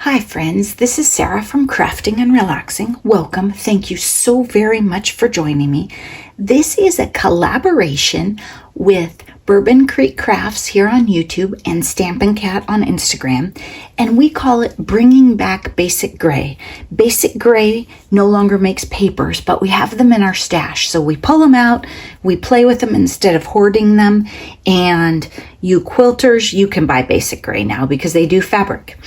Hi friends, this is Sarah from Crafting and Relaxing. Welcome. Thank you so very much for joining me. This is a collaboration with Bourbon Creek Crafts here on YouTube and Stampin' Cat on Instagram, and we call it Bringing Back Basic Gray. Basic Gray no longer makes papers, but we have them in our stash, so we pull them out, we play with them instead of hoarding them, and you quilters, you can buy Basic Gray now because they do fabric.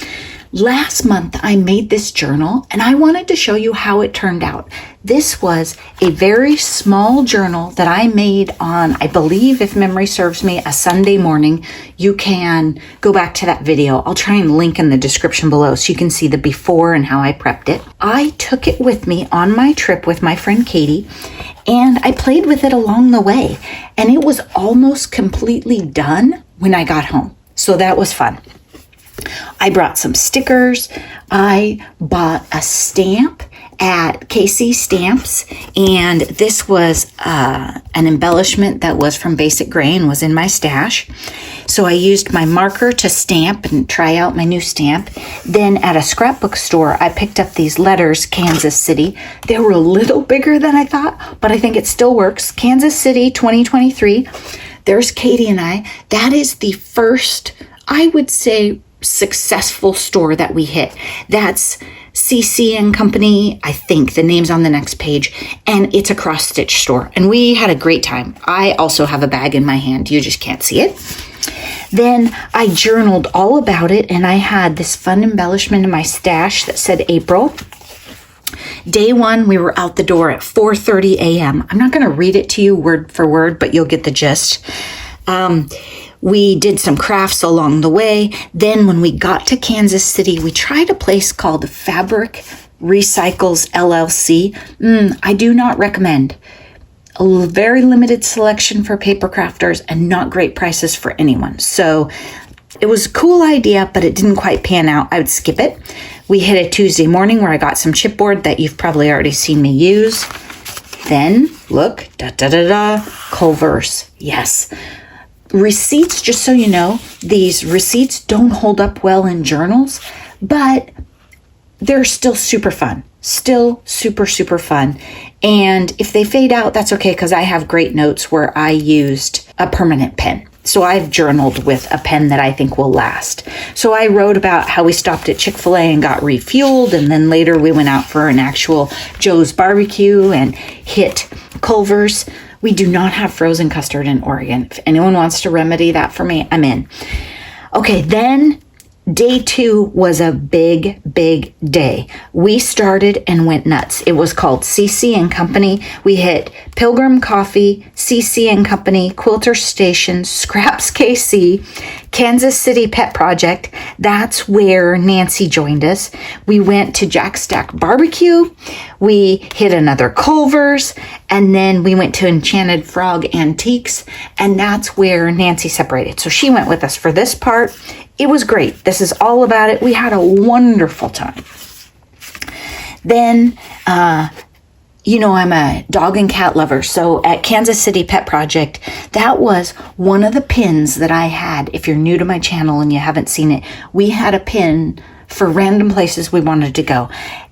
Last month, I made this journal and I wanted to show you how it turned out. This was a very small journal that I made on, I believe, if memory serves me, a Sunday morning. You can go back to that video. I'll try and link in the description below so you can see the before and how I prepped it. I took it with me on my trip with my friend Katie, and I played with it along the way. And it was almost completely done when I got home. So that was fun. I brought some stickers. I bought a stamp at KC Stamps, and this was an embellishment that was from Basic Gray and was in my stash. So I used my marker to stamp and try out my new stamp. Then at a scrapbook store, I picked up these letters, Kansas City. They were a little bigger than I thought, but I think it still works. Kansas City 2023. There's Katie and I. That is the first, I would say, successful store that we hit. That's CC and Company. I think the name's on the next page, and it's a cross stitch store, and we had a great time. I also have a bag in my hand. You just can't see it. Then I journaled all about it, and I had this fun embellishment in my stash that said April. Day one, we were out the door at 4:30 a.m. I'm not going to read it to you word for word, but you'll get the gist. We did some crafts along the way. Then when we got to Kansas City, we tried a place called Fabric Recycles LLC. I do not recommend. A very limited selection for paper crafters and not great prices for anyone. So it was a cool idea, but it didn't quite pan out. I would skip it. We hit a Tuesday morning where I got some chipboard that you've probably already seen me use. Then, look, Culver's. Yes. Receipts, just so you know, these receipts don't hold up well in journals, but they're still super fun. Still super, super fun. And if they fade out, that's okay, because I have great notes where I used a permanent pen. So I've journaled with a pen that I think will last. So I wrote about how we stopped at Chick-fil-A and got refueled, and then later we went out for an actual Joe's barbecue and hit Culver's. We do not have frozen custard in Oregon. If anyone wants to remedy that for me, I'm in. Okay, then day two was a big, big day. We started and went nuts. It was called CC and Company. We hit Pilgrim Coffee, CC and Company, Quilter Station, Scraps KC, Kansas City Pet Project. That's where Nancy joined us. We went to Jack Stack Barbecue. We hit another Culver's, and then we went to Enchanted Frog Antiques, and that's where Nancy separated. So she went with us for this part. It was great. This is all about it. We had a wonderful time. Then, I'm a dog and cat lover. So at Kansas City Pet Project, that was one of the pins that I had. If you're new to my channel and you haven't seen it, we had a pin for random places we wanted to go.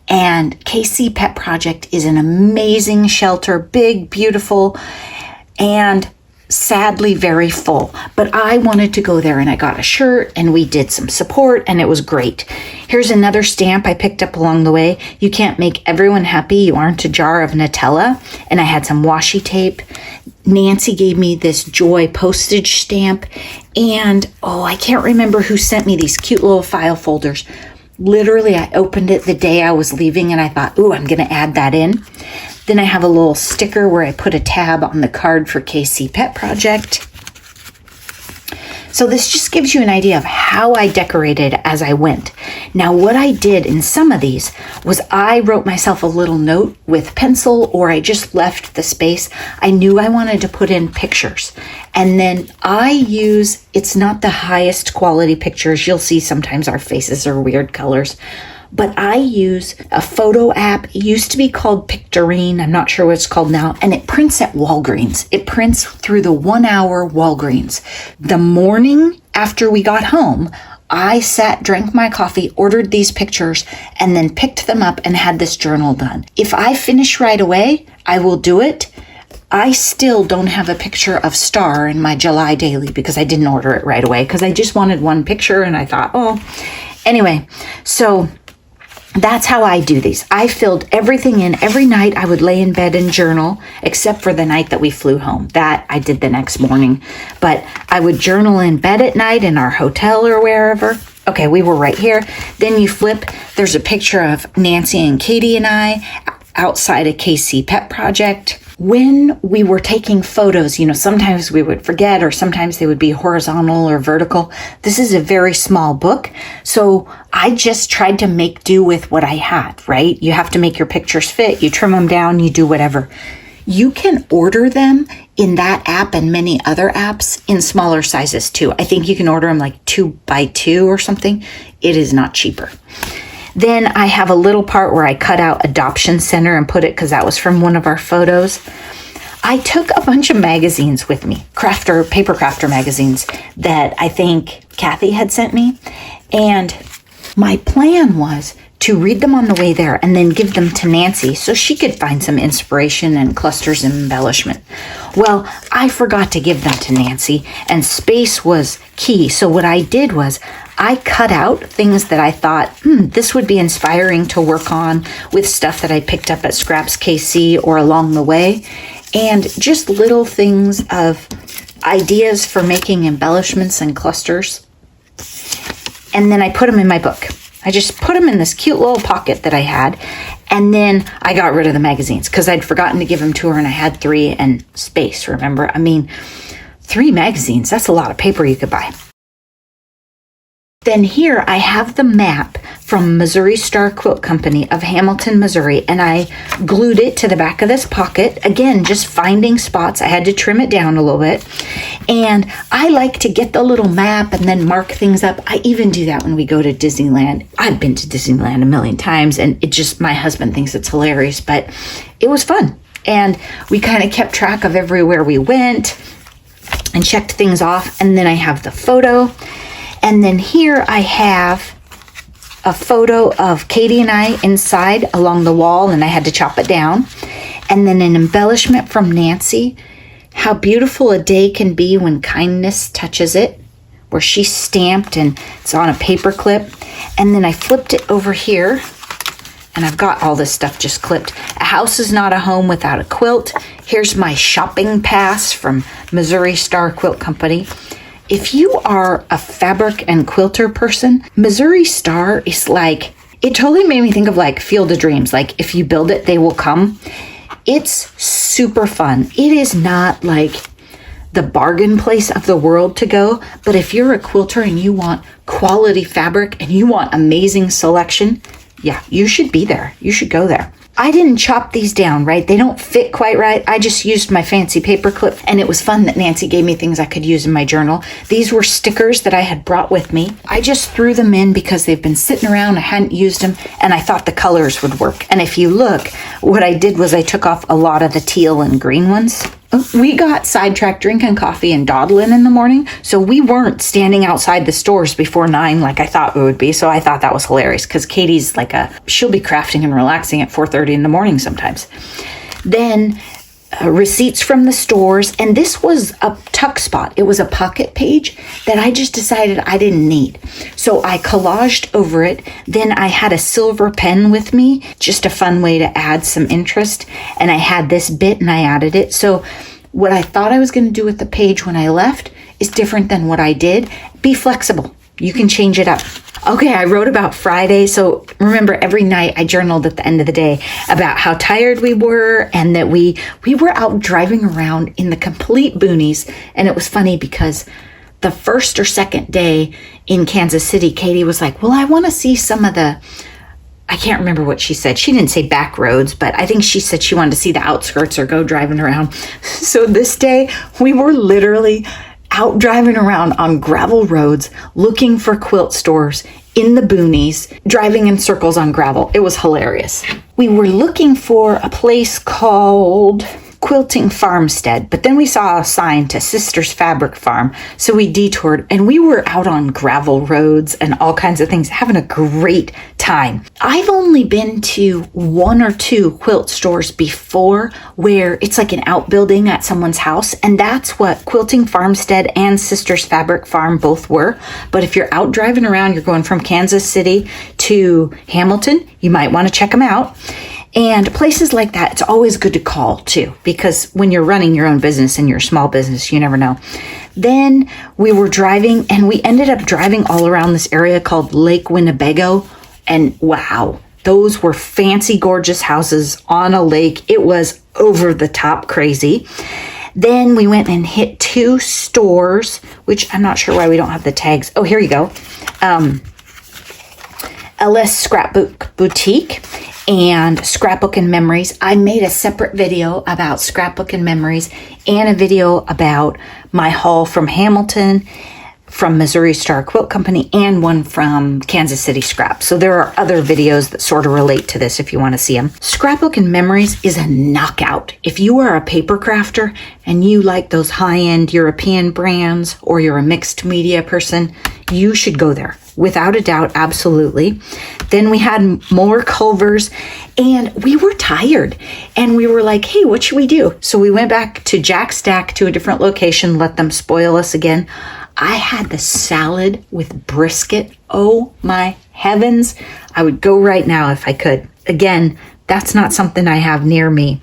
And KC Pet Project is an amazing shelter, big, beautiful, and sadly very full. But I wanted to go there, and I got a shirt, and we did some support, and it was great. Here's another stamp I picked up along the way. You can't make everyone happy. You aren't a jar of Nutella. And I had some washi tape. Nancy gave me this Joy postage stamp. And, I can't remember who sent me these cute little file folders. Literally, I opened it the day I was leaving, and I thought, I'm going to add that in. Then I have a little sticker where I put a tab on the card for KC Pet Project. So this just gives you an idea of how I decorated as I went. Now, what I did in some of these was I wrote myself a little note with pencil, or I just left the space. I knew I wanted to put in pictures. And then it's not the highest quality pictures. You'll see sometimes our faces are weird colors. But I use a photo app. It used to be called Pictorine. I'm not sure what it's called now. And it prints at Walgreens. It prints through the 1 hour Walgreens. The morning after we got home, I sat, drank my coffee, ordered these pictures, and then picked them up and had this journal done. If I finish right away, I will do it. I still don't have a picture of Star in my July daily because I didn't order it right away because I just wanted one picture and I thought, anyway, so that's how I do these. I filled everything in. Every night I would lay in bed and journal, except for the night that we flew home. That I did the next morning. But I would journal in bed at night in our hotel or wherever. Okay, we were right here. Then you flip. There's a picture of Nancy and Katie and I outside a KC Pet Project. When we were taking photos, sometimes we would forget or sometimes they would be horizontal or vertical. This is a very small book. So I just tried to make do with what I had, right? You have to make your pictures fit. You trim them down, you do whatever. You can order them in that app and many other apps in smaller sizes too. I think you can order them like 2x2 or something. It is not cheaper. Then I have a little part where I cut out Adoption Center and put it because that was from one of our photos. I took a bunch of magazines with me, paper crafter magazines that I think Kathy had sent me. And my plan was to read them on the way there and then give them to Nancy so she could find some inspiration and clusters and embellishment. Well, I forgot to give them to Nancy and space was key. So what I did was I cut out things that I thought, this would be inspiring to work on with stuff that I picked up at Scraps KC or along the way. And just little things of ideas for making embellishments and clusters. And then I put them in my book. I just put them in this cute little pocket that I had. And then I got rid of the magazines because I'd forgotten to give them to her and I had 3 and space, remember? 3 magazines, that's a lot of paper you could buy. Then here I have the map from Missouri Star Quilt Company of Hamilton, Missouri, and I glued it to the back of this pocket. Again, just finding spots. I had to trim it down a little bit. And I like to get the little map and then mark things up. I even do that when we go to Disneyland. I've been to Disneyland a million times, and my husband thinks it's hilarious, but it was fun. And we kind of kept track of everywhere we went and checked things off. And then I have the photo. And then here I have a photo of Katie and I inside along the wall, and I had to chop it down. And then an embellishment from Nancy, how beautiful a day can be when kindness touches it, where she stamped and it's on a paper clip. And then I flipped it over here, and I've got all this stuff just clipped. A house is not a home without a quilt. Here's my shopping pass from Missouri Star Quilt Company. If you are a fabric and quilter person, Missouri Star is like, it totally made me think of like Field of Dreams. Like if you build it, they will come. It's super fun. It is not like the bargain place of the world to go, but if you're a quilter and you want quality fabric and you want amazing selection, yeah, you should be there. You should go there. I didn't chop these down, right? They don't fit quite right. I just used my fancy paper clip, and it was fun that Nancy gave me things I could use in my journal. These were stickers that I had brought with me. I just threw them in because they've been sitting around. I hadn't used them, and I thought the colors would work. And if you look, what I did was I took off a lot of the teal and green ones. We got sidetracked drinking coffee and dawdling in the morning, so we weren't standing outside the stores before 9 like I thought we would be. So I thought that was hilarious because Katie's she'll be crafting and relaxing at 4:30 in the morning sometimes. Then receipts from the stores, and this was a tuck spot. It was a pocket page that I just decided I didn't need. So I collaged over it. Then I had a silver pen with me, just a fun way to add some interest. And I had this bit and I added it. So what I thought I was going to do with the page when I left is different than what I did. Be flexible. You can change it up. Okay, I wrote about Friday. So remember, every night I journaled at the end of the day about how tired we were and that we were out driving around in the complete boonies. And it was funny because the first or second day in Kansas City, Katie was like, well, I want to see some of the, I can't remember what she said. She didn't say back roads, but I think she said she wanted to see the outskirts or go driving around. So this day we were literally out driving around on gravel roads looking for quilt stores in the boonies, driving in circles on gravel. It was hilarious. We were looking for a place called Quilting Farmstead, but then we saw a sign to Sister's Fabric Farm, so we detoured and we were out on gravel roads and all kinds of things, having a great time. I've only been to 1 or 2 quilt stores before where it's like an outbuilding at someone's house, and that's what Quilting Farmstead and Sister's Fabric Farm both were. But if you're out driving around, you're going from Kansas City to Hamilton, you might want to check them out. And places like that, it's always good to call too, because when you're running your own business and your small business, you never know. Then we were driving and we ended up driving all around this area called Lake Winnebago. And wow, those were fancy, gorgeous houses on a lake. It was over the top crazy. Then we went and hit 2 stores, which I'm not sure why we don't have the tags. Oh, here you go. LS Scrapbook Boutique and Scrapbook and Memories. I made a separate video about Scrapbook and Memories and a video about my haul from Hamilton, from Missouri Star Quilt Company, and one from Kansas City Scrap. So there are other videos that sort of relate to this if you want to see them. Scrapbook and Memories is a knockout. If you are a paper crafter and you like those high-end European brands, or you're a mixed media person, you should go there. Without a doubt, absolutely. Then we had more Culvers and we were tired and we were like, hey, what should we do? So we went back to Jack Stack, to a different location, let them spoil us again. I had the salad with brisket. Oh my heavens. I would go right now if I could. Again, that's not something I have near me.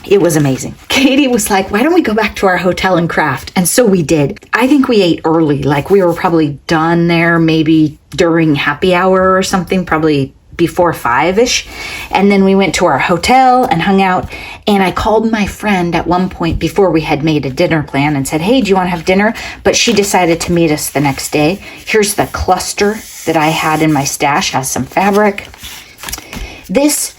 It was amazing. Katie was like, why don't we go back to our hotel and craft? And so we did. I think we ate early. Like we were probably done there maybe during happy hour or something, probably before 5-ish. And then we went to our hotel and hung out. And I called my friend at one point before we had made a dinner plan and said, hey, do you want to have dinner? But she decided to meet us the next day. Here's the cluster that I had in my stash, has some fabric. This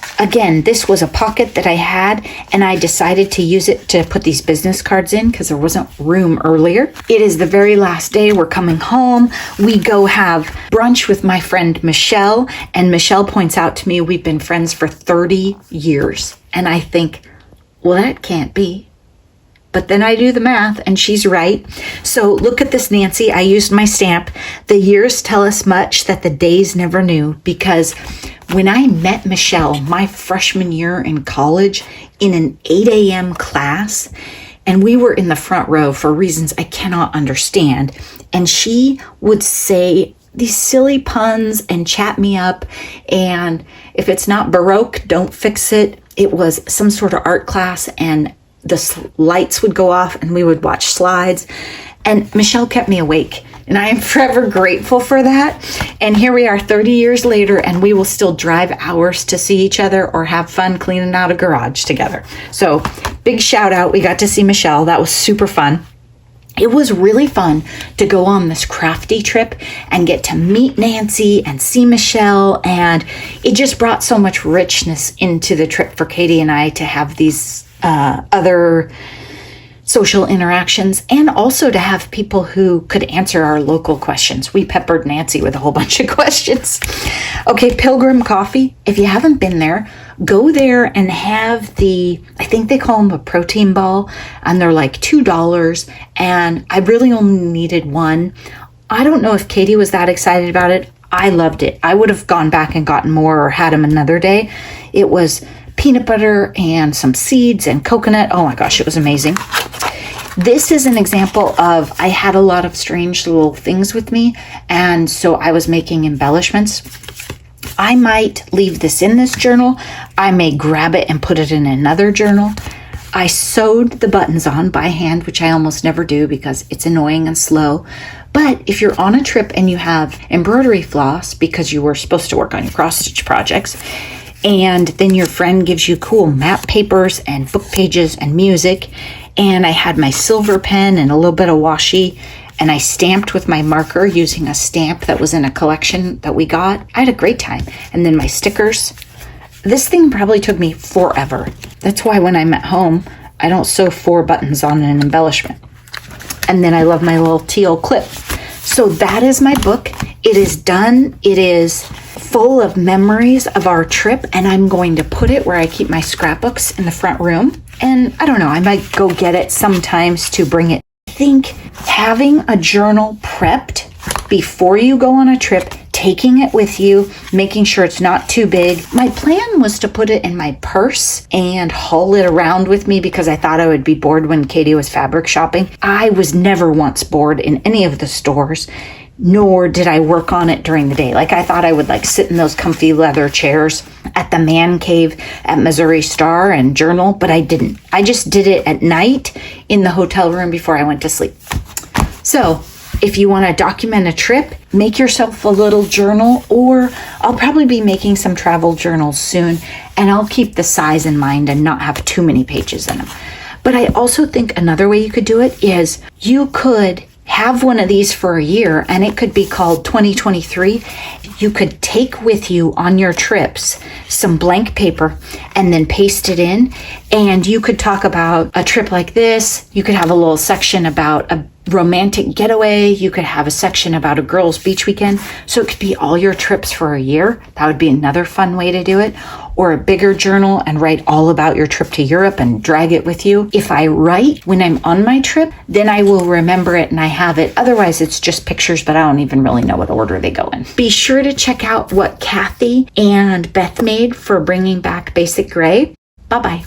was a pocket that I had, and I decided to use it to put these business cards in because there wasn't room earlier. It is the very last day. We're coming home. We go have brunch with my friend Michelle, and Michelle points out to me we've been friends for 30 years. And I think, well, that can't be. But then I do the math and she's right. So look at this, Nancy. I used my stamp. The years tell us much that the days never knew, because when I met Michelle my freshman year in college in an 8 a.m. class, and we were in the front row for reasons I cannot understand, and she would say these silly puns and chat me up, and if it's not Baroque, don't fix it. It was some sort of art class, and the lights would go off and we would watch slides, and Michelle kept me awake, and I am forever grateful for that. And here we are 30 years later, and we will still drive hours to see each other or have fun cleaning out a garage together. So big shout out. We got to see Michelle. That was super fun. It was really fun to go on this crafty trip and get to meet Nancy and see Michelle. And it just brought so much richness into the trip for Katie and I to have these other social interactions, and also to have people who could answer our local questions. We peppered Nancy with a whole bunch of questions. Okay, Pilgrim Coffee. If you haven't been there, go there and have I think they call them a protein ball, and they're like $2. And I really only needed one. I don't know if Katie was that excited about it. I loved it. I would have gone back and gotten more or had them another day. It was peanut butter and some seeds and coconut. Oh my gosh, it was amazing. This is an example of, I had a lot of strange little things with me, and so I was making embellishments. I might leave this in this journal. I may grab it and put it in another journal. I sewed the buttons on by hand, which I almost never do because it's annoying and slow. But if you're on a trip and you have embroidery floss because you were supposed to work on your cross-stitch projects, and then your friend gives you cool map papers and book pages and music, and I had my silver pen and a little bit of washi, and I stamped with my marker using a stamp that was in a collection that we got. I had a great time. And then my stickers. This thing probably took me forever. That's why when I'm at home, I don't sew 4 buttons on an embellishment. And then I love my little teal clip. So that is my book. It is done. It is full of memories of our trip, and I'm going to put it where I keep my scrapbooks in the front room. And I don't know, I might go get it sometimes to bring it. I think having a journal prepped before you go on a trip, taking it with you, making sure it's not too big. My plan was to put it in my purse and haul it around with me because I thought I would be bored when Katie was fabric shopping. I was never once bored in any of the stores, nor did I work on it during the day. Like I thought I would like sit in those comfy leather chairs at the man cave at Missouri Star and journal, but I didn't. I just did it at night in the hotel room before I went to sleep. So if you want to document a trip, make yourself a little journal, or I'll probably be making some travel journals soon, and I'll keep the size in mind and not have too many pages in them. But I also think another way you could do it is you could have one of these for a year, and it could be called 2023. You could take with you on your trips some blank paper and then paste it in, and you could talk about a trip like this. You could have a little section about a romantic getaway. You could have a section about a girls' beach weekend. So it could be all your trips for a year. That would be another fun way to do it. Or a bigger journal and write all about your trip to Europe and drag it with you. If I write when I'm on my trip, then I will remember it and I have it. Otherwise, it's just pictures, but I don't even really know what order they go in. Be sure to check out what Kathy and Beth made for bringing back Basic Gray. Bye-bye.